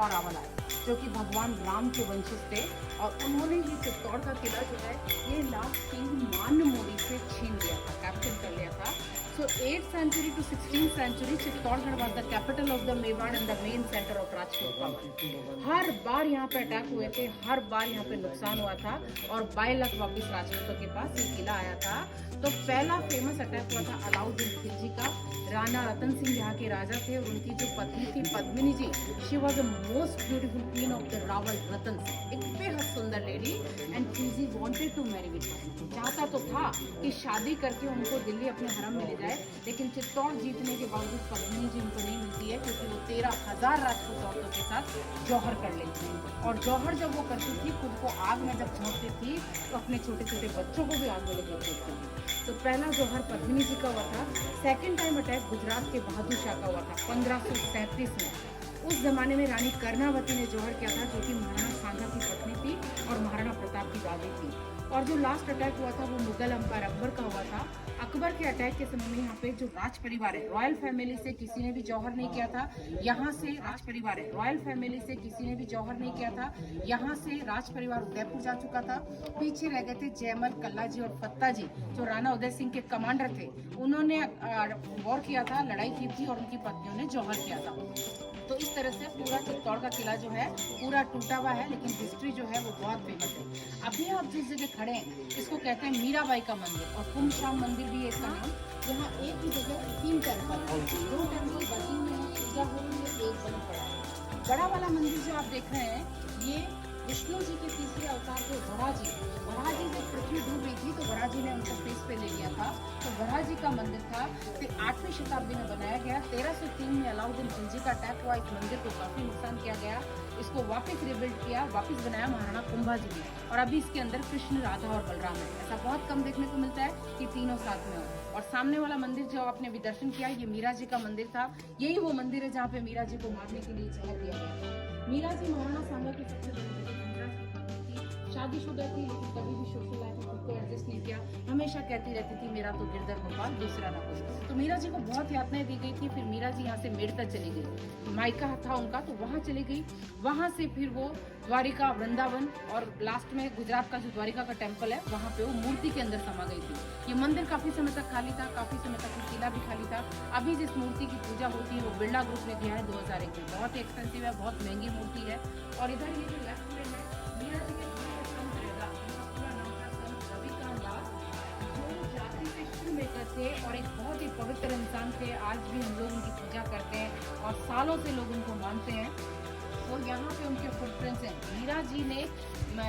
रावल आए, जो कि भगवान राम के वंशज थे, और उन्होंने ये चित्तौड़ का किला जो है ये लास्ट किंग मानमोरी से छीन लिया था, कैप्चर कर लिया था। So 8th century to 16th century, Chittorgarh was the capital of the Mewar and the main center of Rajput power. हर बार यहाँ पे अटैक हुए थे, हर बार यहाँ पे नुकसान हुआ था, और बाय लक वापिस राजपूतों के पास ये किला आया था। तो पहला फेमस अटैक हुआ था अलाउद्दीन खिलजी का। राणा रतन सिंह यहाँ के राजा थे, और उनकी जो पत्नी थी Padmini ji, she was the most beautiful queen of the Rawal Ratan Singh, एक बेहद सुंदर lady, and Khilji wanted to marry with her, चाहता तो था कि शादी करके उनको दिल्ली अपने हरम में ले जाए, लेकिन चित्तौड़ जीतने के बावजूद पद्मिनी जी उनको नहीं मिलती है, क्योंकि वो 13,000 राजपूत औरतों के साथ जौहर कर लेती थी, और जौहर जब वो करती थी, खुद को आग में जब झोंकती थी, तो अपने छोटे छोटे बच्चों को भी आग में लगा देती थी। तो पहला जौहर पद्मिनी जी का हुआ था। सेकेंड टाइम अटैक गुजरात के बहादुर शाह का हुआ था 1537 में। उस जमाने में रानी कर्णावती ने जौहर किया था, जो कि महाराणा सांगा की पत्नी थी और महाराणा प्रताप की दादी थी। और जो लास्ट अटैक हुआ था वो मुगल अंपायर अकबर का हुआ था। अकबर के अटैक के समय में यहाँ पे जो राज परिवार है, रॉयल फैमिली से किसी ने भी जौहर नहीं किया था। यहाँ से राज परिवार है, रॉयल फैमिली से किसी ने भी जौहर नहीं किया था। यहाँ से राज परिवार उदयपुर जा चुका था। पीछे रह गए थे जयमल, कल्ला जी और फत्ता जी, जो राणा उदय सिंह के कमांडर थे। उन्होंने वॉर किया था, लड़ाई की थी, और उनकी पत्नियों ने जौहर किया था। तो इस तरह से पूरा चित्तौड़ का किला जो है पूरा टूटा हुआ है, लेकिन हिस्ट्री जो है वो बहुत फेमस है। अभी आप जिस जगह खड़े हैं इसको कहते हैं मीराबाई का मंदिर, और कुंभ श्याम मंदिर भी है इसका नाम। यहाँ एक ही जगह 3 टेम्पल, 2 टेम्पल बची हुए हैं, पूजा हो रही है, एक बन पड़ा है। बड़ा वाला मंदिर जो आप देख रहे हैं ये विष्णु जी के तीसरे अवतार थे वराह जी जब पृथ्वी डूब रही थी तो वराह जी ने उनको फेस पे ले लिया था। तो वराह जी का मंदिर था, फिर 8वीं शताब्दी में बनाया गया। 1303 में अलाउद्दीन खिलजी का अटैक हुआ, इस मंदिर को काफी नुकसान किया गया, इसको वापस रिबिल्ड किया, वापस बनाया महाराणा कुंभा जी ने, और अभी इसके अंदर कृष्ण, राधा और बलराम है। ऐसा बहुत कम देखने को मिलता है कि तीनों साथ में हो। और सामने वाला मंदिर जो आपने भी दर्शन किया, ये मीरा जी का मंदिर था। यही वो मंदिर है जहाँ पे मीरा जी को मारने के लिए जहर दिया गया था। मीरा जी महाराणा सांगा की सबसे बड़ी शादीशुदा थी, लेकिन कभी भी सोशल लाइफ में खुद को एडजस्ट नहीं किया। हमेशा कहती रहती थी मेरा तो गिरधर गोपाल, दूसरा ना कोई। तो मीरा जी को बहुत यातनाएं दी गई थी। फिर मीरा जी यहाँ से मेड़ता चली गई, मायका था उनका, तो वहाँ चली गई। वहाँ से फिर वो द्वारिका, वृंदावन, और लास्ट में गुजरात का जो द्वारिका का टेम्पल है वहाँ पे वो मूर्ति के अंदर समा गई थी। ये मंदिर काफी समय तक खाली था, काफी समय तक ये किला भी खाली था। अभी जिस मूर्ति की पूजा होती है वो बिरला ग्रुप ने दिया है 2001 में, बहुत ही एक्सपेंसिव है, बहुत महंगी मूर्ति है। और इधर ये जो लेफ्ट में है मीरा जी के थे, और एक बहुत ही पवित्र इंसान थे। आज भी हम लोग उनकी पूजा करते हैं और सालों से लोग उनको मानते हैं। और यहाँ पे उनके फुटप्रिंट्स हैं। मीरा जी ने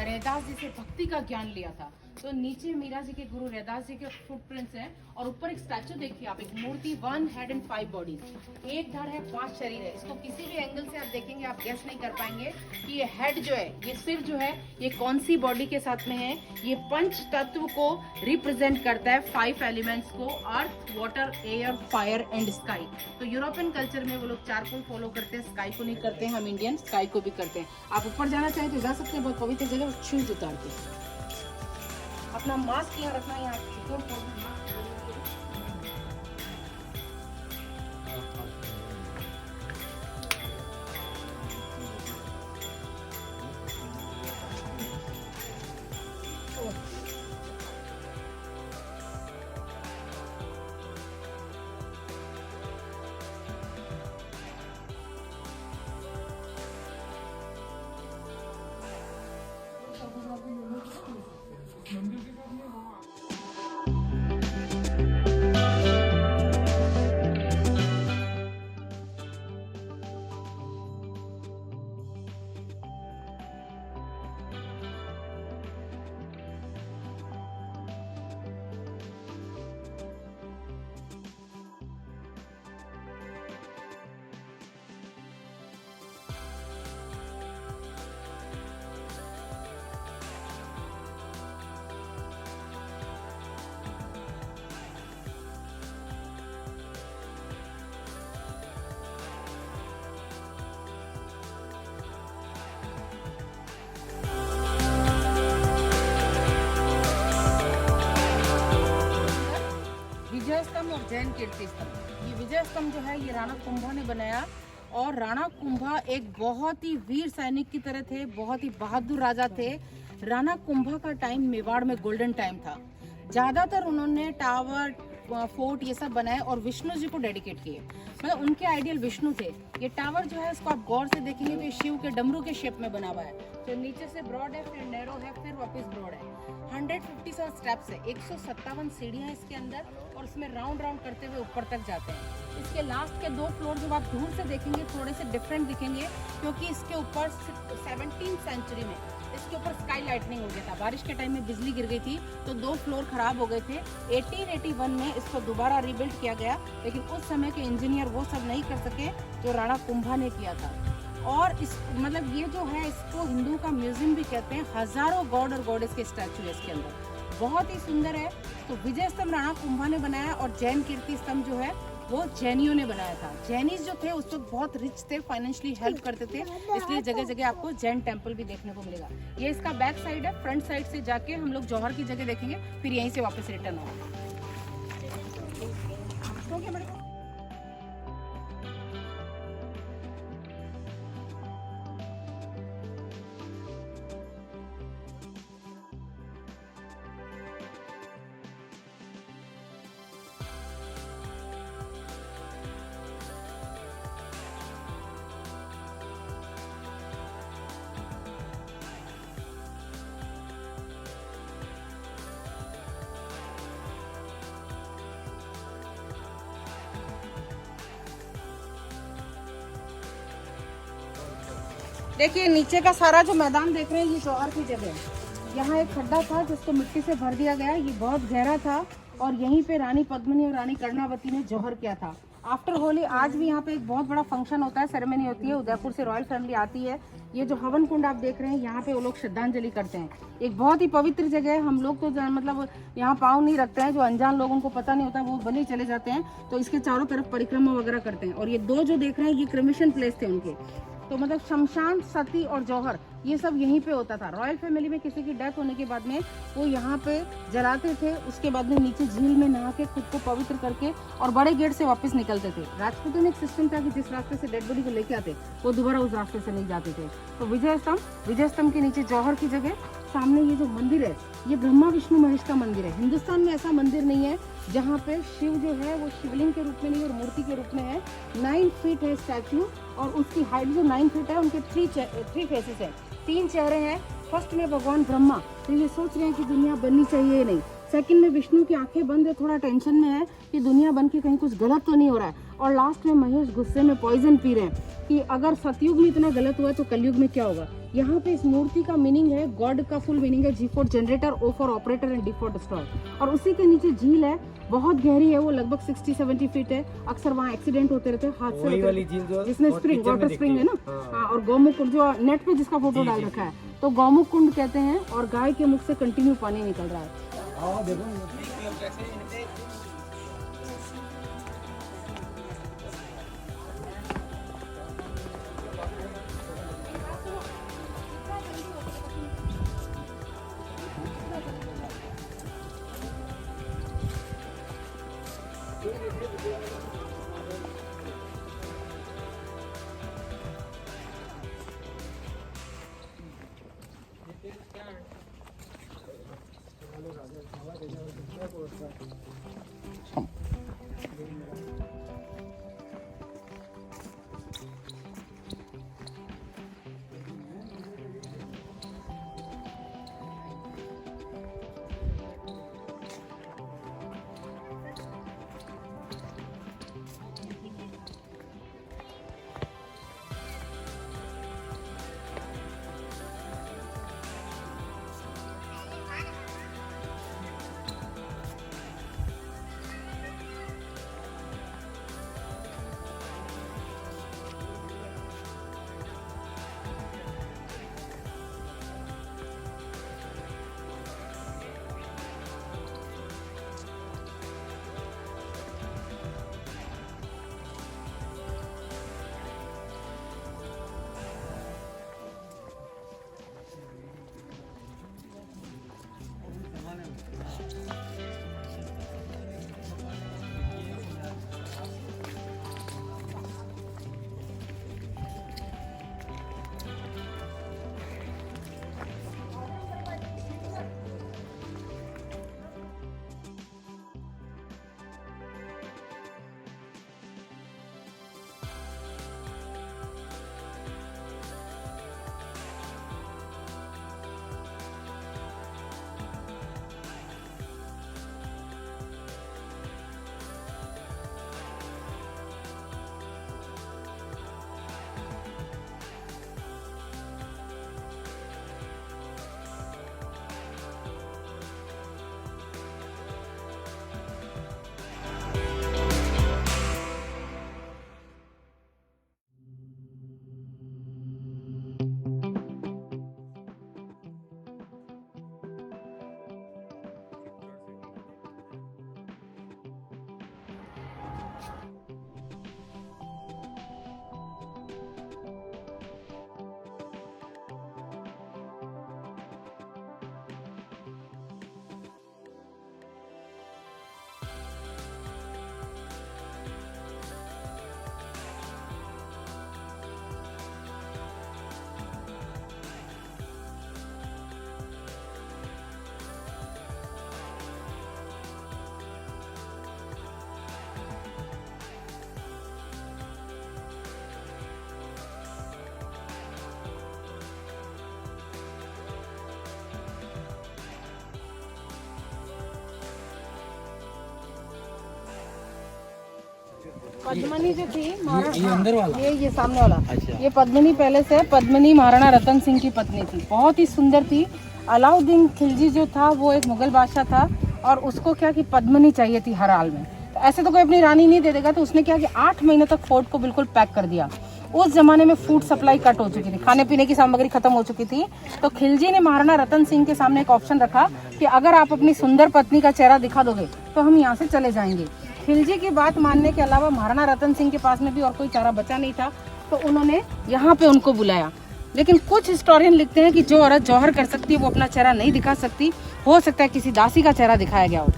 रैदास जी से भक्ति का ज्ञान लिया था, तो नीचे मीरा जी के गुरु रैदास जी के फुटप्रिंट्स हैं। और ऊपर एक स्टैचू देखिए आप, एक मूर्ति, 1 हेड एंड 5 बॉडीज, 1 धड़ है 5 शरीर है। इसको किसी भी एंगल से आप देखेंगे आप गेस नहीं कर पाएंगे कि ये हेड जो है, ये सिर जो है, ये कौन सी बॉडी के साथ में है। ये 5 तत्व को रिप्रेजेंट करता है, 5 एलिमेंट्स को, earth, water, air, fire and sky. तो यूरोपियन कल्चर में वो लोग 4 को फॉलो करते हैं, स्काई को नहीं करते हैं। हम इंडियन स्काई को भी करते हैं। आप ऊपर जाना चाहें तो जा सकते हैं, बहुत पवित्र जगह। शूज उतार के अपना मास्क यहाँ रखना है, यहाँ विजय स्तंभ और जैन कीर्ति स्तंभ। ये विजय स्तंभ जो है ये राणा कुंभा ने बनाया, और राणा कुंभा एक बहुत ही वीर सैनिक की तरह थे, बहुत ही बहादुर राजा थे। राणा कुंभा का टाइम मेवाड़ में गोल्डन टाइम था। ज़्यादातर उन्होंने टावर, फोर्ट ये सब बनाए और विष्णु जी को डेडिकेट किए, मतलब उनके आइडियल विष्णु थे। ये टावर जो है इसको आप गौर से देखेंगे तो ये शिव के डमरू के शेप में बना हुआ है। तो नीचे से ब्रॉड है, फिर नैरो है, फिर वापस ब्रॉड है। 157 स्टेप्स है, 157 सीढ़ियाँ इसके अंदर, और इसमें राउंड राउंड करते हुए ऊपर तक जाते हैं। इसके लास्ट के 2 फ्लोर जब आप दूर से देखेंगे थोड़े से डिफरेंट दिखेंगे, क्योंकि इसके ऊपर 17वीं सेंचुरी में इसके ऊपर स्काई लाइटनिंग हो गया था। बारिश के टाइम में बिजली गिर गई थी तो 2 फ्लोर खराब हो गए थे। 1881 में इसको दोबारा रीबिल्ड किया गया, लेकिन उस समय के इंजीनियर वो सब नहीं कर सके जो राणा कुंभा ने किया था। और इस मतलब ये जो है इसको हिंदू का म्यूजियम भी कहते हैं। हजारों गॉड और गॉडेस के स्टैचू है इसके अंदर, बहुत ही सुंदर है। तो विजय स्तंभ राणा कुंभा ने बनाया, और जैन कीर्ति स्तंभ जो है वो जैनियों ने बनाया था। जैनिस जो थे उस वक्त बहुत रिच थे, फाइनेंशियली हेल्प करते थे, इसलिए जगह जगह आपको जैन टेम्पल भी देखने को मिलेगा। ये इसका बैक साइड है। फ्रंट साइड से जाके हम लोग जौहर की जगह देखेंगे, फिर यहीं से वापस रिटर्न होगा। देखिए नीचे का सारा जो मैदान देख रहे हैं ये जौहर की जगह है। यहाँ एक खड्डा था जिसको मिट्टी से भर दिया गया, ये बहुत गहरा था, और यहीं पे रानी पद्मिनी और रानी कर्णावती ने जौहर किया था। आफ्टर होली आज भी यहाँ पे एक बहुत बड़ा फंक्शन होता है, सेरेमनी होती है। उदयपुर से रॉयल फैमिली आती है। ये जो हवन कुंड आप देख रहे हैं, यहाँ पे वो लोग श्रद्धांजलि करते हैं। एक बहुत ही पवित्र जगह है। हम लोग तो मतलब यहाँ पाँव नहीं रखते हैं, जो अनजान लोगों को पता नहीं होता वो भले ही चले जाते हैं, तो इसके चारों तरफ परिक्रमा वगैरह करते हैं। और ये 2 जो देख रहे हैं ये क्रिमेशन प्लेस थे उनके, तो मतलब शमशान, सती और जौहर ये सब यहीं पे होता था। रॉयल फैमिली में किसी की डेथ होने के बाद में वो यहाँ पे जलाते थे, उसके बाद में नीचे झील में नहा के खुद को पवित्र करके और बड़े गेट से वापस निकलते थे। राजपूतों में एक सिस्टम था कि जिस रास्ते से डेड बॉडी को लेके आते वो दोबारा उस रास्ते से नहीं जाते थे। तो विजय स्तंभ के नीचे जौहर की जगह, सामने ये जो मंदिर है ये ब्रह्मा विष्णु महेश का मंदिर है। हिंदुस्तान में ऐसा मंदिर नहीं है जहाँ पे शिव जो है वो शिवलिंग के रूप में नहीं और मूर्ति के रूप में है। 9 फीट है स्टैचू, और उसकी हाइट जो 9 फीट है, उनके 3 फेसेस है, 3 चेहरे हैं। फर्स्ट में भगवान ब्रह्मा, तो ये सोच रहे हैं कि दुनिया बननी चाहिए या नहीं। सेकंड में विष्णु की आंखें बंद है, थोड़ा टेंशन में है कि दुनिया बन के कहीं कुछ गलत तो नहीं हो रहा है। और लास्ट में महेश गुस्से में पॉइजन पी रहे हैं कि अगर सतयुग में इतना गलत हुआ तो कलयुग में क्या होगा। यहाँ पे इस मूर्ति का मीनिंग है, गॉड का फुल मीनिंग है G for generator, O for operator and D for destroy. और उसी के नीचे झील है, बहुत गहरी है, वो लगभग 60-70 फीट है। अक्सर वहाँ एक्सीडेंट होते रहते हैं, हादसे, जिसमें स्प्रिंग, वाटर स्प्रिंग है ना। हाँ, और गौमुख कुंड जो नेट पे जिसका फोटो डाल रखा है, तो गौमुख कुंड कहते हैं। और गाय के मुख से कंटिन्यू पानी निकल रहा है। पद्मनी जो थी ये अंदर वाला, ये सामने वाला, अच्छा। ये पद्मनी पैलेस है। पद्मनी महाराणा रतन सिंह की पत्नी थी, बहुत ही सुंदर थी। अलाउद्दीन खिलजी जो था वो एक मुगल बादशाह था और उसको क्या कि पद्मनी चाहिए थी हर हाल में। तो ऐसे तो कोई अपनी रानी नहीं दे देगा, तो उसने क्या कि 8 महीने तक फोर्ट को बिल्कुल पैक कर दिया। उस जमाने में फूड सप्लाई कट हो चुकी थी, खाने पीने की सामग्री खत्म हो चुकी थी। तो खिलजी ने महाराणा रतन सिंह के सामने एक ऑप्शन रखा कि अगर आप अपनी सुंदर पत्नी का चेहरा दिखा दोगे तो हम यहाँ से चले जाएंगे। खिलजी की बात मानने के अलावा महाराणा रतन सिंह के पास में भी और कोई चारा बचा नहीं था, तो उन्होंने यहाँ पे उनको बुलाया। लेकिन कुछ हिस्टोरियन लिखते हैं कि जो औरत जौहर कर सकती है वो अपना चेहरा नहीं दिखा सकती, हो सकता है किसी दासी का चेहरा दिखाया गया हो।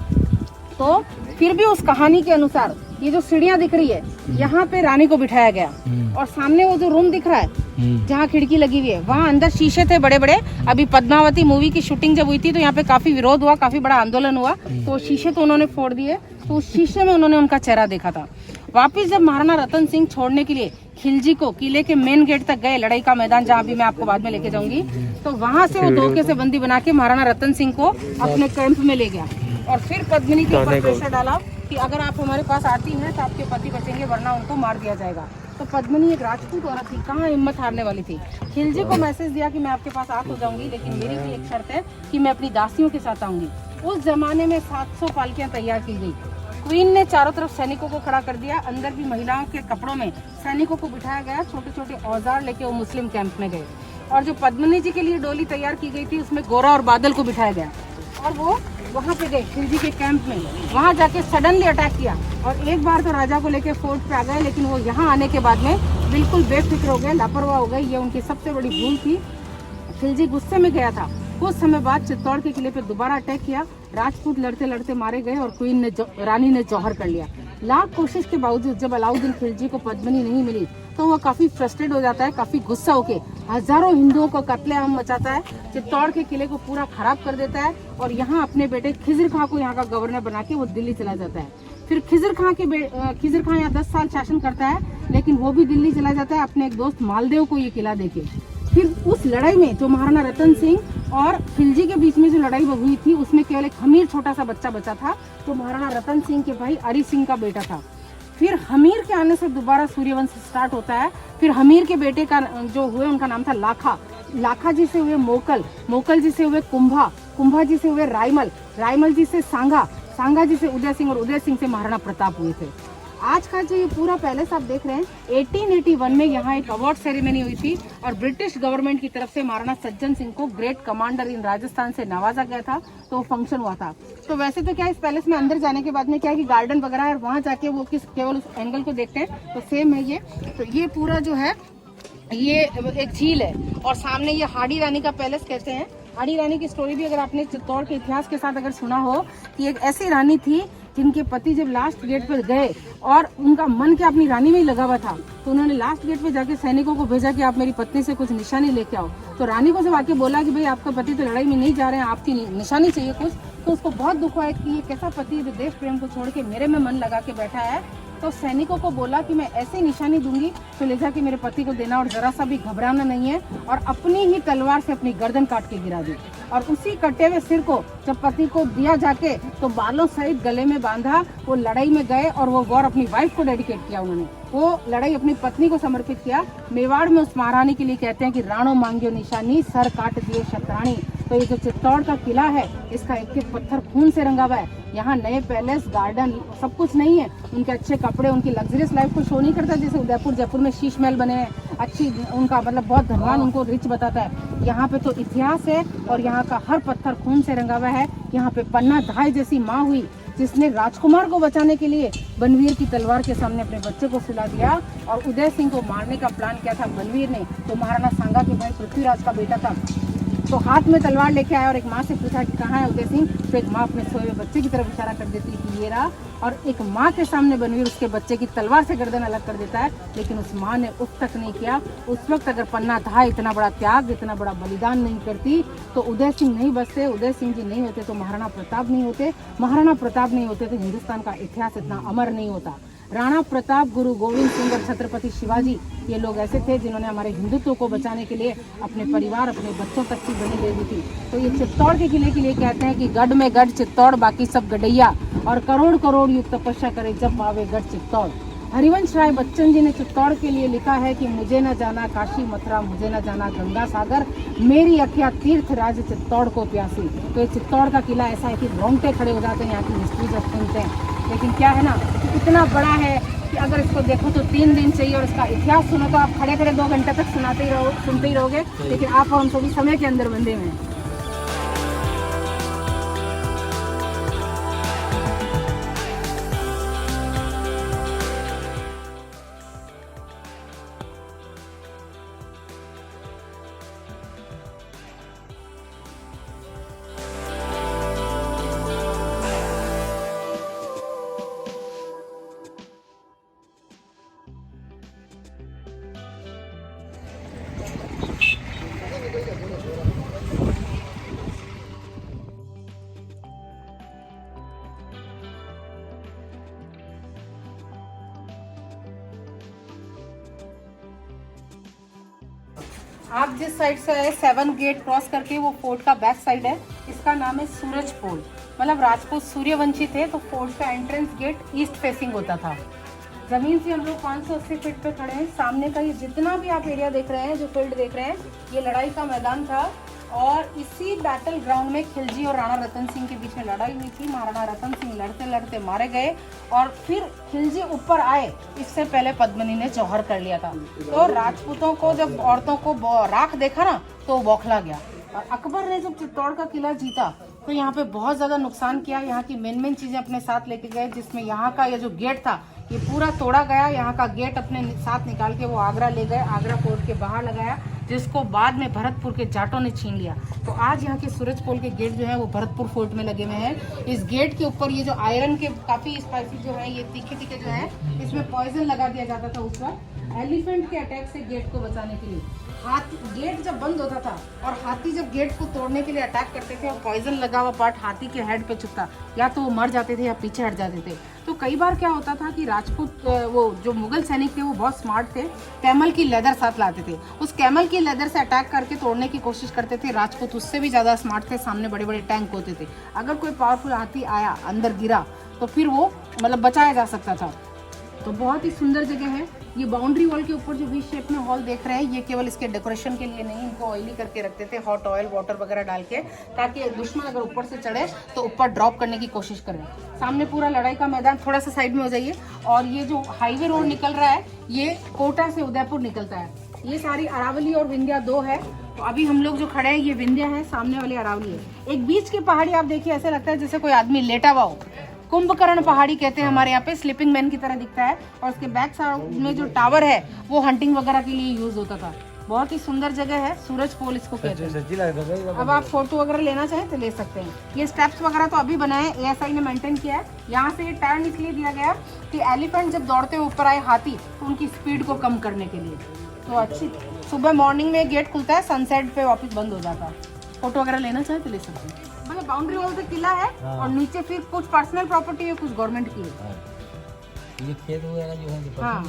तो फिर भी उस कहानी के अनुसार ये जो सीढ़ियाँ दिख रही है, यहाँ पे रानी को बिठाया गया और सामने वो जो रूम दिख रहा है जहाँ खिड़की लगी हुई है, वहाँ अंदर शीशे थे बड़े बड़े। अभी पद्मावती मूवी की शूटिंग जब हुई थी तो यहाँ पे काफी विरोध हुआ, काफी बड़ा आंदोलन हुआ, तो शीशे तो उन्होंने फोड़ दिए। तो उस शीशे में उन्होंने उनका चेहरा देखा था। वापिस जब महाराणा रतन सिंह छोड़ने के लिए खिलजी को किले के मेन गेट तक गए, लड़ाई का मैदान जहाँ भी मैं आपको बाद में लेके जाऊंगी, तो वहाँ से वो धोखे से बंदी बना के महाराणा रतन सिंह को अपने कैंप में ले गया और फिर पद्मिनी के ऊपर प्रेशर डाला कि अगर आप हमारे पास आती हैं तो आपके पति बचेंगे, वरना उनको मार दिया जाएगा। तो पद्मिनी एक राजपूत औरत थी, कहाँ हिम्मत हारने वाली थी। खिलजी को मैसेज दिया कि मैं आपके पास आ तो जाऊंगी, लेकिन मेरी भी एक शर्त है कि मैं अपनी दासियों के साथ आऊंगी। उस जमाने में 700 पालकियां तैयार की गई। क्वीन ने चारों तरफ सैनिकों को खड़ा कर दिया, अंदर भी महिलाओं के कपड़ों में सैनिकों को बिठाया गया। छोटे छोटे औजार लेके वो मुस्लिम कैंप में गए और जो पद्मिनी जी के लिए डोली तैयार की गई थी उसमें गोरा और बादल को बिठाया गया और वो वहाँ पे गए खिलजी के कैंप में। वहाँ जाके सडनली अटैक किया और एक बार तो राजा को लेके फोर्ट पे आ गए, लेकिन वो यहाँ आने के बाद में बिल्कुल बेफिक्र हो गए, लापरवाह हो गए। ये उनकी सबसे बड़ी भूल थी। खिलजी गुस्से में गया था। कुछ समय बाद चित्तौड़ के किले पे दोबारा अटैक किया, राजपूत लड़ते लड़ते मारे गए और क्वीन ने रानी ने जौहर कर लिया। लाख कोशिश के बावजूद जब अलाउद्दीन खिलजी को पद्मिनी नहीं मिली तो वो काफी फ्रस्ट्रेट हो जाता है, काफी गुस्सा होके हजारों हिंदुओं को कत्लेआम मचाता है, चित्तौड़ के किले को पूरा खराब कर देता है और यहाँ अपने बेटे खिजर खां को यहाँ का गवर्नर बना के वो दिल्ली चला जाता है। फिर खिजर खां यहाँ 10 साल शासन करता है, लेकिन वो भी दिल्ली चला जाता है अपने एक दोस्त मालदेव को ये किला देके। फिर उस लड़ाई में जो महाराणा रतन सिंह और खिलजी के बीच में जो लड़ाई हुई थी उसमें केवल एक हमीर छोटा सा बच्चा बचा था, जो महाराणा रतन सिंह के भाई अरी सिंह का बेटा था। फिर हमीर के आने से दोबारा सूर्यवंश स्टार्ट होता है। फिर हमीर के बेटे का जो हुए उनका नाम था लाखा, लाखा जी से हुए मोकल, मोकल जी से हुए कुंभा, कुंभा जी से हुए रायमल, रायमल जी से सांगा, सांगा जी से उदय सिंह और उदय सिंह से महाराणा प्रताप हुए थे। आज का जो ये पूरा पैलेस आप देख रहे हैं, 1881 में यहाँ एक अवार्ड सेरेमनी हुई थी और ब्रिटिश गवर्नमेंट की तरफ से महाराणा सज्जन सिंह को ग्रेट कमांडर इन राजस्थान से नवाजा गया था, तो वो फंक्शन हुआ था। तो वैसे तो क्या इस पैलेस में अंदर जाने के बाद में क्या है कि गार्डन वगैरह है, वहाँ जाके वो किस केवल उस एंगल को देखते हैं तो सेम है ये। तो ये पूरा जो है ये एक झील है और सामने ये हाड़ी रानी का पैलेस कहते हैं। हाड़ी रानी की स्टोरी भी अगर आपने चित्तौड़ के इतिहास के साथ अगर सुना हो कि एक ऐसी रानी थी जिनके पति जब लास्ट गेट पर गए और उनका मन क्या अपनी रानी में ही लगा हुआ था, तो उन्होंने लास्ट गेट पे जाके सैनिकों को भेजा कि आप मेरी पत्नी से कुछ निशानी लेके आओ। तो रानी को जब आके बोला कि भाई आपका पति तो लड़ाई में नहीं जा रहे हैं, आपकी निशानी चाहिए कुछ, तो उसको बहुत दुख हुआ कि ये कैसा पति है जो देश प्रेम को छोड़ के मेरे में मन लगा के बैठा है। तो सैनिकों को बोला कि मैं ऐसी निशानी दूंगी तो ले जाके मेरे पति को देना और जरा सा भी घबराना नहीं है, और अपनी ही तलवार से अपनी गर्दन काट के गिरा दी। और उसी कटे हुए सिर को जब पति को दिया जाके तो बालों सहित गले में बांधा, वो लड़ाई में गए और वो वॉर अपनी वाइफ को डेडिकेट किया। उन्होंने वो लड़ाई अपनी पत्नी को समर्पित किया। मेवाड़ में उस महारानी के लिए कहते हैं कि राणो मांगियो निशानी, सर काट दिए शतरानी। तो ये जो चित्तौड़ का किला है इसका एक एक पत्थर खून से रंगा हुआ है। यहाँ नए पैलेस, गार्डन सब कुछ नहीं है। उनके अच्छे कपड़े, उनकी लग्जरियस लाइफ को शो नहीं करता जैसे उदयपुर जयपुर में शीश महल बने हैं, अच्छी उनका मतलब बहुत धनवान उनको रिच बताता है। यहाँ पे तो इतिहास है और यहाँ का हर पत्थर खून से रंगा हुआ है। यहाँ पे पन्ना धाय जैसी माँ हुई जिसने राजकुमार को बचाने के लिए बनवीर की तलवार के सामने अपने बच्चे को सुला दिया और उदय सिंह को मारने का प्लान किया था बनवीर ने। तो महाराणा सांगा के भाई पृथ्वीराज का बेटा था, तो हाथ में तलवार लेके आया और एक माँ से पूछा कि कहाँ है उदय सिंह। तो एक माँ अपने सोए हुए बच्चे की तरफ इशारा कर देती कि ये रहा, और एक माँ के सामने बनवीर उसके बच्चे की तलवार से गर्दन अलग कर देता है। लेकिन उस माँ ने उस तक नहीं किया। उस वक्त अगर पन्ना धाय इतना बड़ा त्याग, इतना बड़ा बलिदान नहीं करती तो उदय सिंह नहीं बचते, उदय सिंह जी नहीं होते तो महाराणा प्रताप नहीं होते, महाराणा प्रताप नहीं होते तो हिंदुस्तान का इतिहास इतना अमर नहीं होता। राणा प्रताप, गुरु गोविंद सिंह और छत्रपति शिवाजी ये लोग ऐसे थे जिन्होंने हमारे हिंदुत्व को बचाने के लिए अपने परिवार, अपने बच्चों तक की बलि दे दी थी। तो ये चित्तौड़ के किले के लिए कहते हैं कि गढ़ में गढ़ चित्तौड़, बाकी सब गडैया, और करोड़ करोड़ युग तपस्या करे जब पावे गढ़ चित्तौड़। हरिवंश राय बच्चन जी ने चित्तौड़ के लिए लिखा है कि मुझे न जाना काशी मथुरा, मुझे न जाना गंगा सागर, मेरी अखियाँ तीर्थ राज चित्तौड़ को प्यासी। तो ये चित्तौड़ का किला ऐसा है कि रोंगटे खड़े हो जाते हैं यहाँ की हिस्ट्री जब सुनते हैं। लेकिन क्या है ना कि इतना बड़ा है कि अगर इसको देखो तो 3 दिन चाहिए, और इसका इतिहास सुनो तो आप खड़े खड़े 2 घंटे तक सुनते ही रहोगे। लेकिन आप हम सभी समय के अंदर बंधे हुए हैं। आप जिस साइड से आए 7 गेट क्रॉस करके, वो फोर्ट का बैक साइड है। इसका नाम है सूरज पोल। मतलब राजपूत सूर्यवंशी थे तो फोर्ट का एंट्रेंस गेट ईस्ट फेसिंग होता था। जमीन से हम लोग 580 फीट पे खड़े हैं। सामने का ये जितना भी आप एरिया देख रहे हैं, जो फील्ड देख रहे हैं, ये लड़ाई का मैदान था। और इसी बैटल ग्राउंड में खिलजी और राणा रतन सिंह के बीच में लड़ाई हुई थी। महाराणा रतन सिंह लड़ते लड़ते मारे गए और फिर खिलजी ऊपर आए, इससे पहले पद्मिनी ने जौहर कर लिया था। तो राजपूतों को जब औरतों को राख देखा ना तो वो बौखला गया। और अकबर ने जब चित्तौड़ का किला जीता तो यहाँ पे बहुत ज़्यादा नुकसान किया। यहाँ की मेन चीज़ें अपने साथ लेके गए, जिसमें यहाँ का ये जो गेट था ये पूरा तोड़ा गया। यहाँ का गेट अपने साथ निकाल के वो आगरा ले गए, आगरा फोर्ट के बाहर लगाया, जिसको बाद में भरतपुर के जाटों ने छीन लिया। तो आज यहाँ के सूरज पोल के गेट जो है वो भरतपुर फोर्ट में लगे हुए हैं। इस गेट के ऊपर ये जो आयरन के काफ़ी स्पाइसी जो है, ये तीखे जो है, इसमें पॉइजन लगा दिया जाता था उस वक्त एलिफेंट के अटैक से गेट को बचाने के लिए। हाथी गेट जब बंद होता था और हाथी जब गेट को तोड़ने के लिए अटैक करते थे और पॉइजन लगा हुआ पार्ट हाथी के हेड पे चुभता, या तो वो मर जाते थे या पीछे हट जाते थे। तो कई बार क्या होता था कि राजपूत वो जो मुगल सैनिक थे वो बहुत स्मार्ट थे, कैमल की लेदर साथ लाते थे। उस कैमल की लेदर से अटैक करके तोड़ने की कोशिश करते थे। राजपूत उससे भी ज़्यादा स्मार्ट थे, सामने बड़े बड़े टैंक होते थे। अगर कोई पावरफुल हाथी आया, अंदर गिरा, तो फिर वो मतलब बचाया जा सकता था। तो बहुत ही सुंदर जगह है। ये बाउंड्री वॉल के ऊपर जो वी शेप में हॉल देख रहे हैं, ये केवल इसके डेकोरेशन के लिए नहीं, इनको ऑयली करके रखते थे, हॉट ऑयल वाटर वगैरह डाल के, ताकि दुश्मन अगर ऊपर से चढ़े तो ऊपर ड्रॉप करने की कोशिश करें। सामने पूरा लड़ाई का मैदान, थोड़ा सा साइड में हो जाइए। और ये जो हाईवे रोड निकल रहा है, ये कोटा से उदयपुर निकलता है। ये सारी अरावली और विंध्या 2 है। तो अभी हम लोग जो खड़े हैं ये विंध्या है, सामने वाली अरावली है। एक बीच की पहाड़ी आप देखिए, ऐसे लगता है जैसे कोई आदमी लेटा हुआ हो। कुंभकर्ण पहाड़ी कहते हैं हमारे यहाँ पे, स्लीपिंग मैन की तरह दिखता है। और उसके बैक साइड में जो टावर है वो हंटिंग वगैरह के लिए यूज होता था। बहुत ही सुंदर जगह है, सूरज पोल इसको कहते हैं। अब आप फोटो वगैरह लेना चाहें तो ले सकते हैं। ये स्टेप्स वगैरह तो अभी बनाए हैं, ASI ने मेंटेन किया है। यहाँ से ये टर्न इसलिए दिया गया कि एलिफेंट जब दौड़ते हुए ऊपर आए हाथी, तो उनकी स्पीड को कम करने के लिए। तो अच्छी सुबह मॉर्निंग में गेट खुलता है, सनसेट पे वापस बंद हो जाता है। फोटो वगैरह लेना चाहे तो ले सकते हैं। मतलब बाउंड्री वॉल से किला है। हाँ। और नीचे फिर कुछ पर्सनल प्रॉपर्टी है, कुछ गवर्नमेंट की है। हाँ। ये खेत वगैरह जो है जो हाँ।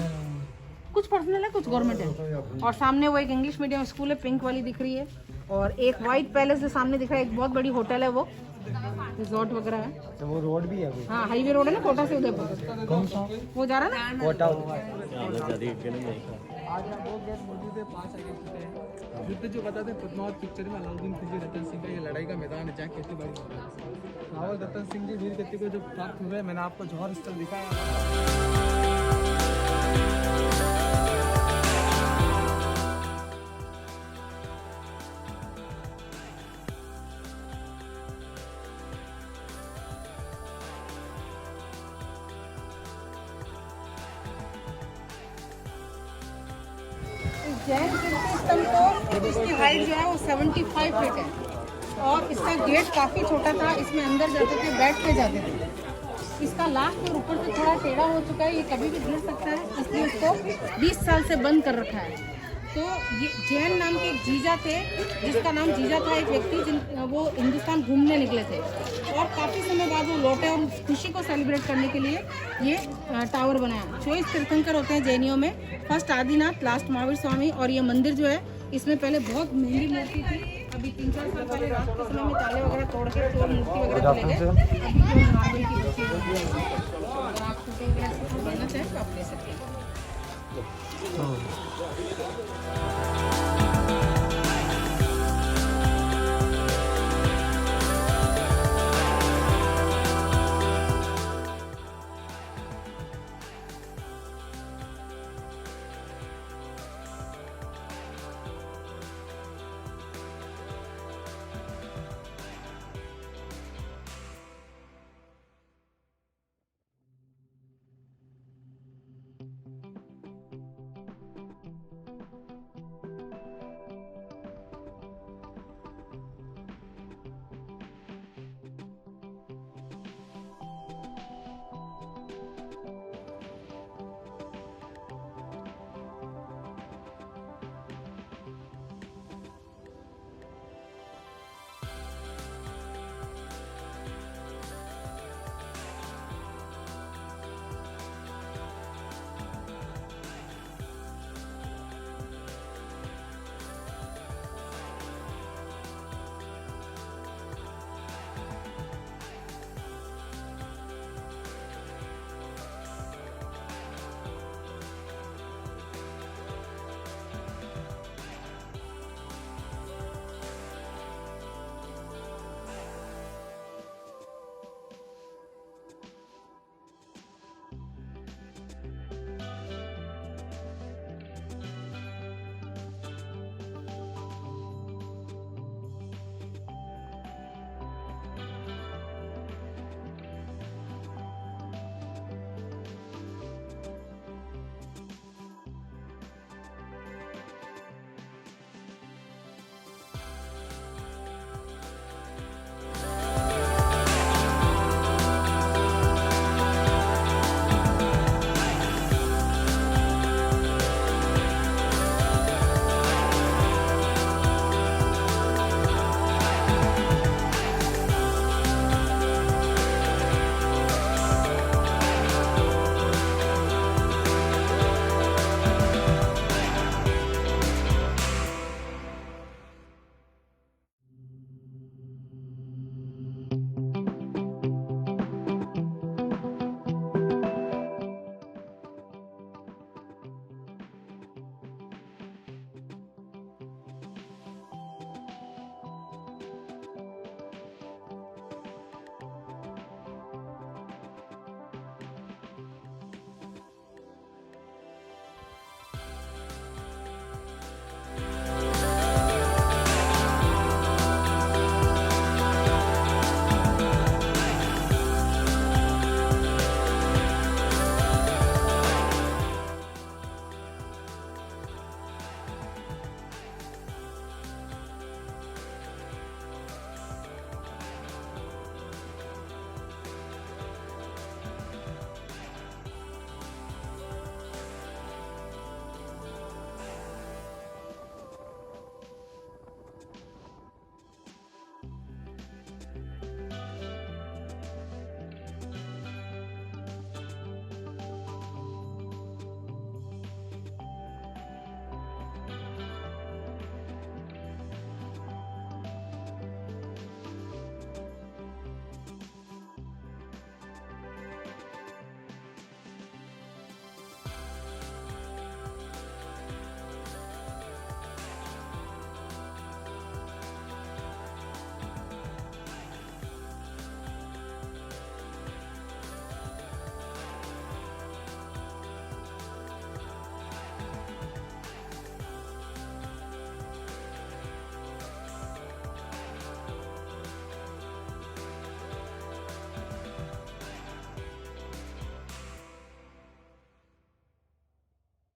कुछ पर्सनल है, कुछ गवर्नमेंट है। और सामने वो एक इंग्लिश मीडियम स्कूल है, पिंक वाली दिख रही है। और एक व्हाइट पैलेस जो सामने दिख रहा है, एक बहुत बड़ी होटल है, वो रिजॉर्ट वगैरह है। तो वो रोड भी है। हाँ, हाईवे रोड है ना, कोटा से उदयपुर। कौन सा वो जा रहा है ना, कोटा। आज यहाँ बहुत गैस मौजूद है, 5 युद्ध जो बताते हैं पद्मावत पिक्चर में, अलाउद्दीन खिलजी रतन सिंह का ये लड़ाई का मैदान है, जहाँ खेती बाड़ी रावल रतन सिंह जी वीर गति को जो प्राप्त हुए, मैंने आपको जौहर स्थल दिखाया। जैन स्तंभ को इसकी हाइट जो है वो 75 फीट है। और इसका गेट काफ़ी छोटा था, इसमें अंदर जाते थे, बैठ के जाते थे। इसका लास्ट और ऊपर से थोड़ा टेढ़ा हो चुका है, ये कभी भी गिर सकता है, इसलिए इसको 20 साल से बंद कर रखा है। तो ये जैन नाम के एक जीजा थे, जिसका नाम जीजा था, एक व्यक्ति वो हिंदुस्तान घूमने निकले थे और काफ़ी समय बाद वो लौटे और उस खुशी को सेलिब्रेट करने के लिए ये टावर बनाया। 24 तीर्थंकर होते हैं जैनियों में, फर्स्ट आदिनाथ, लास्ट महावीर स्वामी। और ये मंदिर जो है, इसमें पहले बहुत महंगी मूर्ति थी, अभी 3-4 साल पहले रात के समय में ताले वगैरह तोड़ के मूर्ति वगैरह चले गए। अभी एक गिलास लेना चाहें तो आप ले सकते हैं। हाँ